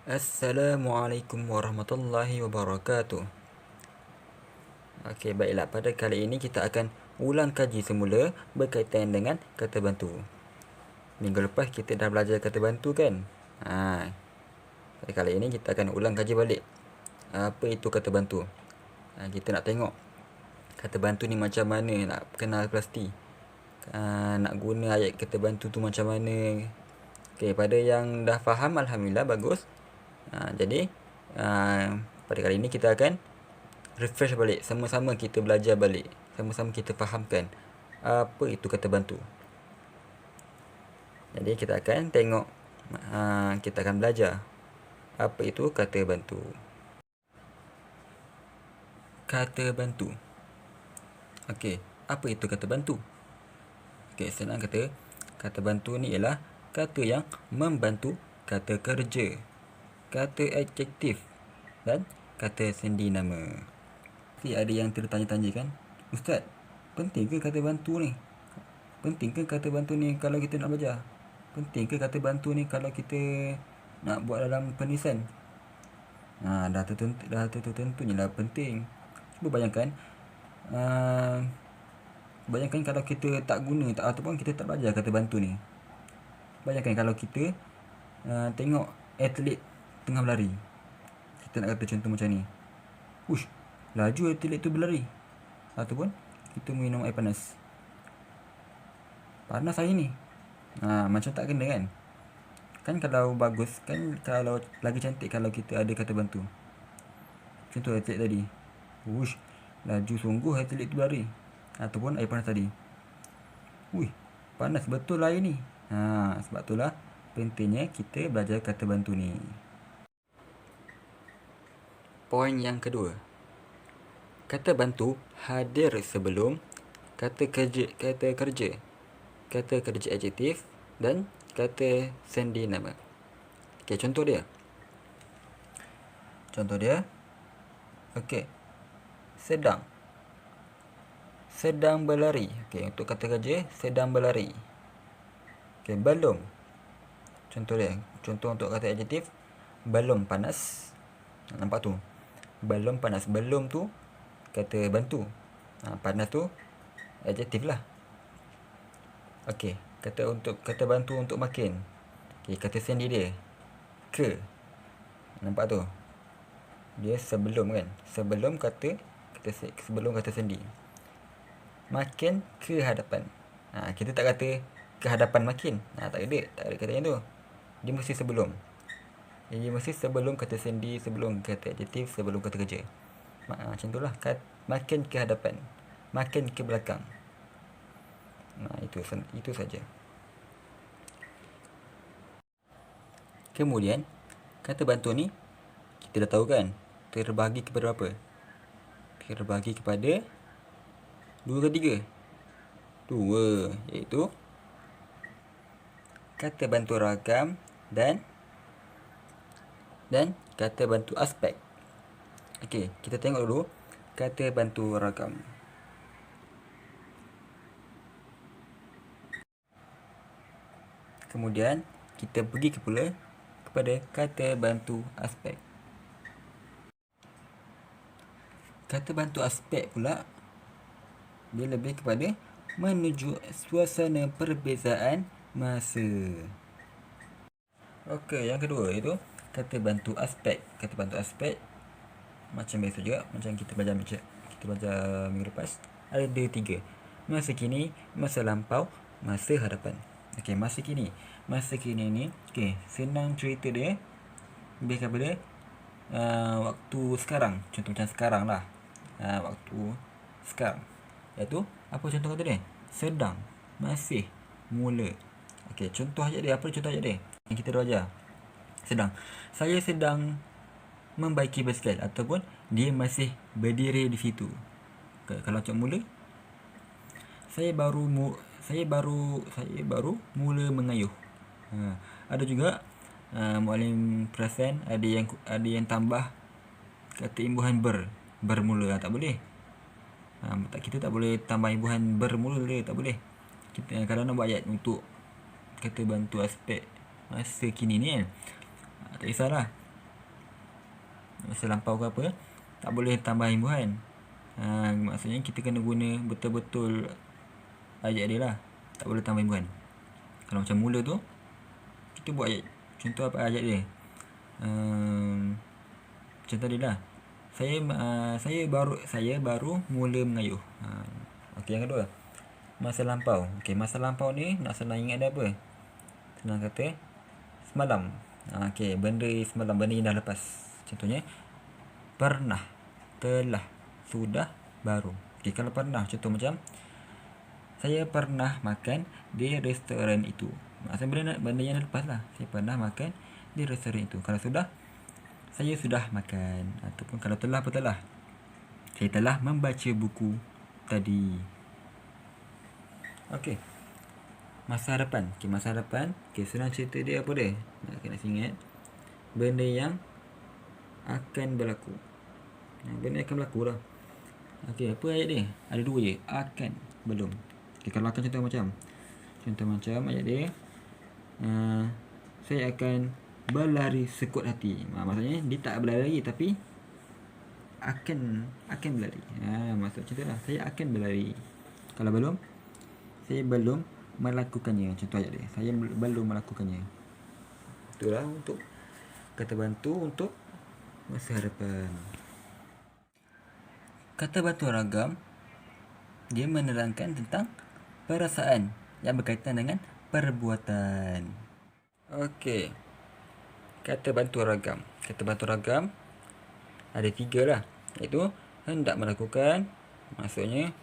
Assalamualaikum warahmatullahi wabarakatuh. Okey, baiklah. Pada kali ini kita akan ulang kaji semula berkaitan dengan kata bantu. Minggu lepas kita dah belajar kata bantu kan? Pada kali ini kita akan ulang kaji balik. Apa itu kata bantu? Kita nak tengok kata bantu ni macam mana nak kenal pasti. Nak guna ayat kata bantu tu macam mana. Okey, pada yang dah faham, alhamdulillah, bagus. Jadi pada kali ini kita akan refresh balik, sama-sama kita belajar balik, sama-sama kita fahamkan apa itu kata bantu. Jadi kita akan tengok, kita akan belajar apa itu kata bantu. Kata bantu. Okey, apa itu kata bantu? Okey, senang kata, kata bantu ni ialah kata yang membantu kata kerja, kata adjektif dan kata sendi nama. Ada yang tertanya-tanya kan, Ustaz, penting ke kata bantu ni? Penting ke kata bantu ni kalau kita nak belajar? Penting ke kata bantu ni kalau kita nak buat dalam penulisan? Dah tentunya lah penting. Cuba bayangkan, bayangkan kalau kita tak guna ataupun kita tak belajar kata bantu ni. Bayangkan kalau kita tengok atlet tengah berlari. Kita nak kata contoh macam ni. Ush, laju atlet tu berlari. Ataupun kita minum air panas. Panas hari ni. Macam tak kena kan? Kan kalau bagus, kan kalau lagi cantik kalau kita ada kata bantu. Contoh atlet tadi. Ush, laju sungguh atlet tu berlari. Ataupun air panas tadi. Wih, panas betul air ni. Sebab itulah pentingnya kita belajar kata bantu ni. Poin yang kedua. Kata bantu hadir sebelum kata kerja, kata kerja adjektif dan kata sendi nama. Okey, contoh dia. Okey. Sedang berlari. Okey, untuk kata kerja sedang berlari. Okey, belum. Contoh dia. Contoh untuk kata adjektif, belum panas. Nampak tu? Belum panas. Belum tu kata bantu. Panas tu adjektif lah. Okey, kata bantu untuk makin. Okey, kata sendi dia ke. Nampak tu? Dia sebelum kan? Sebelum kata sendi. Makin ke hadapan. Kita tak kata ke hadapan makin. Tak ada katanya tu. Dia mesti sebelum. Dia mesti sebelum kata sendi, sebelum kata adjektif, sebelum kata kerja. Macam itulah. Makin ke hadapan, makin ke belakang. Itu saja. Kemudian kata bantu ni kita dah tahu kan, terbahagi kepada apa? Terbahagi kepada 2 ke 3? 2, iaitu kata bantu ragam dan kata bantu aspek. Okey, kita tengok dulu kata bantu ragam. Kemudian kita pergi pula kepada kata bantu aspek. Kata bantu aspek pula dia lebih kepada menuju suasana perbezaan masa. Okey, yang kedua iaitu kata bantu aspek. Kata bantu aspek macam biasa juga, macam kita belajar minggu lepas. Ada 3. Masa kini, masa lampau, masa hadapan. Okey, masa kini. Masa kini ni, okey, senang cerita dia lebih kepada waktu sekarang. Contoh macam sekarang lah. Waktu sekarang. Iaitu, apa contoh kata dia? Sedang, masih, mula. Okey, contoh ajak dia. Apa contoh ajak dia? Yang kita dah ajar. Sedang. Saya sedang membaiki basikal. Ataupun dia masih berdiri di situ. Kalau macam mula, saya baru mula mengayuh. Ada juga muallim perasan ada yang tambah kata imbuhan bermula. Tak boleh. Kita tak boleh tambah imbuhan bermula, tak boleh. Kita kalau nak buat ayat untuk kata bantu aspek masa kini ni kan, tak kisahlah. masa lampau ke apa, tak boleh tambah imbuhan. Maksudnya kita kena guna betul-betul ayat dia lah, tak boleh tambah imbuhan. Kalau macam mula tu, kita buat ayat. Contoh apa ayat dia? Macam tadi lah. Saya baru mula mengayuh. Okey, yang kedua, masa lampau. Okey, masa lampau ni nak senang ingat dia apa? Senang kata semalam. Okey, benda semalam, benda yang dah lepas. Contohnya pernah, telah, sudah, baru. Okey, kalau pernah, contoh macam saya pernah makan di restoran itu. Maksudnya benda yang dah lepas lah. Saya pernah makan di restoran itu. Kalau sudah, saya sudah makan. Ataupun kalau telah, apa telah? Saya telah membaca buku tadi. Okey, masa hadapan. Okey, masa hadapan. Okey, senang cerita dia apa dia? Nak kena ingat. Benda yang akan berlaku. Benda yang akan berlaku lah. Okey, apa ayat dia? Ada dua je. Akan, belum. Okey, kalau akan contoh macam ayat dia, saya akan berlari sekuat hati. Maksudnya dia tak berlari lagi, tapi akan berlari. Maksud macam tu lah. Saya akan berlari. Kalau belum, saya belum melakukannya. Contoh ayat dia, saya belum melakukannya. Itulah untuk kata bantu untuk masa hadapan. Kata bantu ragam, dia menerangkan tentang perasaan yang berkaitan dengan perbuatan. Okey, kata bantu ragam. Kata bantu ragam ada 3 lah, iaitu hendak melakukan. Maksudnya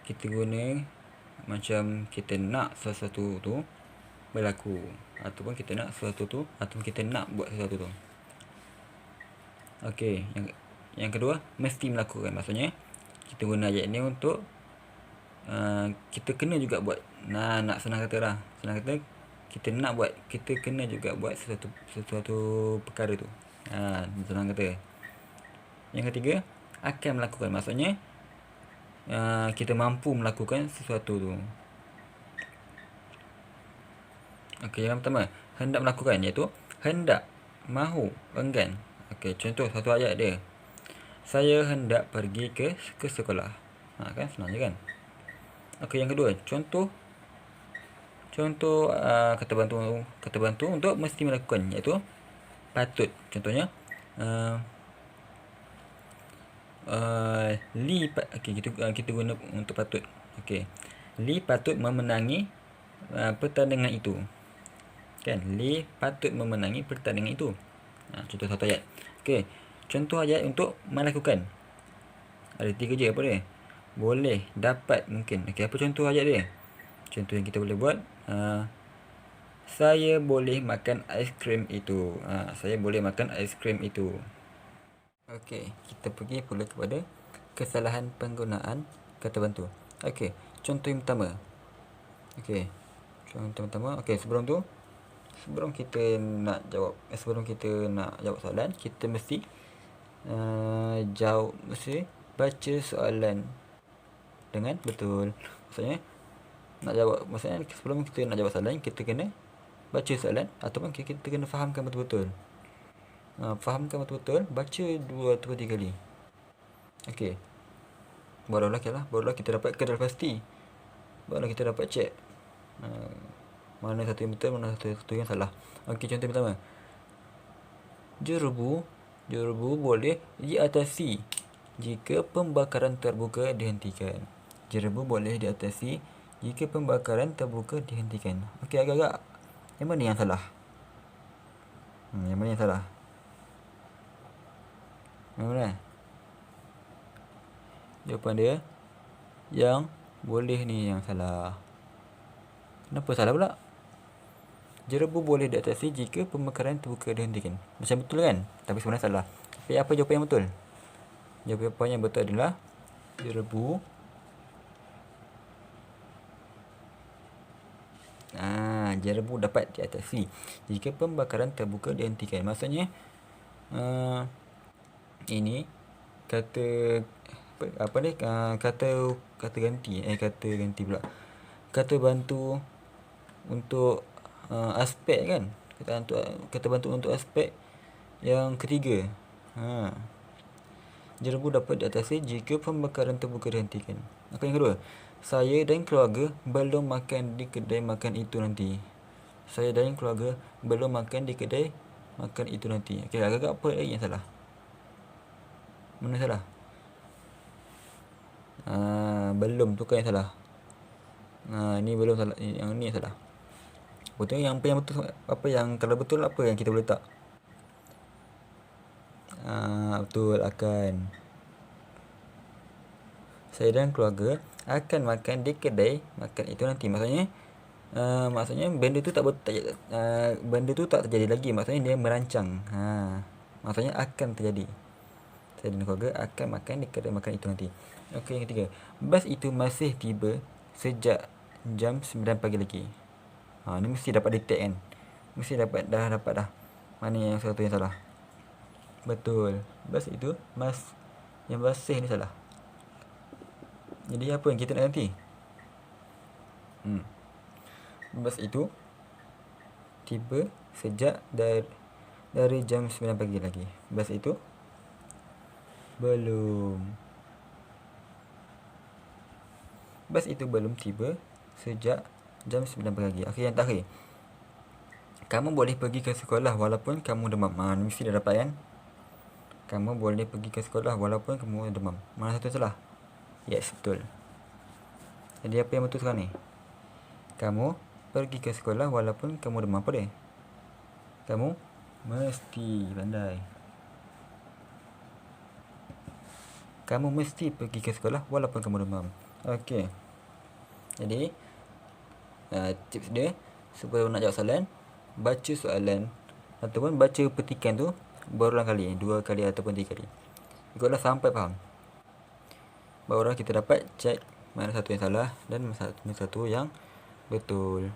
kita guna macam kita nak sesuatu tu berlaku, ataupun kita nak sesuatu tu, ataupun kita nak buat sesuatu tu. Okey, yang kedua, mesti melakukan. Maksudnya kita guna ayat ni untuk kita kena juga buat. Nak senang kata lah, senang kata kita nak buat, kita kena juga buat sesuatu perkara tu. Senang kata. Yang ketiga, akan melakukan. Maksudnya kita mampu melakukan sesuatu tu. Okey, yang pertama, hendak melakukan, iaitu hendak, mahu, enggan. Okey, contoh satu ayat dia. Saya hendak pergi ke sekolah. Kan senang je kan? Okey, yang kedua, contoh kata bantu untuk mesti melakukan, iaitu patut. Contohnya okey, kita guna untuk patut. Okey, Lee patut memenangi pertandingan itu. Kan, Lee patut memenangi pertandingan itu. Contoh satu ayat. Okey, contoh ayat untuk melakukan. Ada 3 je. Apa dia? Boleh, dapat, mungkin. Okey, apa contoh ayat dia? Contoh yang kita boleh buat, saya boleh makan aiskrim itu. Saya boleh makan aiskrim itu. Okey, kita pergi pula kepada kesalahan penggunaan kata bantu. Okey, contoh yang pertama. Okey, contoh pertama. Okey, sebelum kita nak jawab soalan, kita mesti mesti baca soalan dengan betul. Maksudnya sebelum kita nak jawab soalan, kita kena baca soalan, ataupun kita kena fahamkan betul-betul. Fahamkan betul-betul, baca 2 atau 3 kali. Okey, barulah kita dapat kedal pasti. Barulah kita dapat check mana satu yang betul, mana satu yang salah. Okey, contoh pertama. Jerebu boleh diatasi jika pembakaran terbuka dihentikan. Jerebu boleh diatasi jika pembakaran terbuka dihentikan. Okey, agak-agak yang mana yang salah? Yang mana yang salah? Yang mana? Jawapan dia yang boleh ni yang salah. Kenapa salah pula? Jerebu boleh diatasi jika pembakaran terbuka dihentikan. Macam betul kan? Tapi sebenarnya salah. Tapi apa jawapan yang betul? Jawapan yang betul adalah jerebu jerebu dapat diatasi jika pembakaran terbuka dihentikan. Maksudnya ini kata ganti pula. Kata bantu untuk aspek kan? Kata bantu untuk aspek yang ketiga. Jerebu dapat diatasi jika pembakaran terbuka dihentikan. Okey, yang kedua. Saya dan keluarga belum makan di kedai makan itu nanti. Saya dan keluarga belum makan di kedai makan itu nanti. Okey, agak-agak apa lagi yang salah? Mana salah? Belum tu kan yang salah. Ni belum salah. Yang ni yang salah. Betul yang betul apa yang kalau betul apa yang kita boleh letak? Betul akan. Saya dan keluarga akan makan di kedai makan itu nanti. Maksudnya benda tu benda tu tak terjadi lagi. Maksudnya dia merancang. Maksudnya akan terjadi. Saya dan keluarga akan makan di kedai makan itu nanti. Okey, yang ketiga. Bas itu masih tiba sejak jam 9 pagi lagi. Ni mesti dapat detect kan. Mesti dapat dah. Mana yang satu yang salah? Betul. Bas itu yang masih ni salah. Jadi apa yang kita nak ganti? Bas itu tiba sejak dari jam 9 pagi lagi. Bas itu belum. Bas itu belum tiba sejak jam 9 pagi lagi. Okey, yang terakhir. Kamu boleh pergi ke sekolah walaupun kamu demam. Mesti dah dapat kan? Kamu boleh pergi ke sekolah walaupun kamu demam. Mana satu salah? Yes, betul. Jadi apa yang betul sekarang ni? Kamu pergi ke sekolah walaupun kamu demam. Apa dia? Kamu mesti pandai. Kamu mesti pergi ke sekolah walaupun kamu demam. Okey. Jadi tips dia supaya nak jawab soalan, baca soalan ataupun baca petikan tu berulang kali, 2 kali ataupun 3 kali. Ikutlah sampai faham. Barulah kita dapat cek mana satu yang salah dan mana satu yang betul.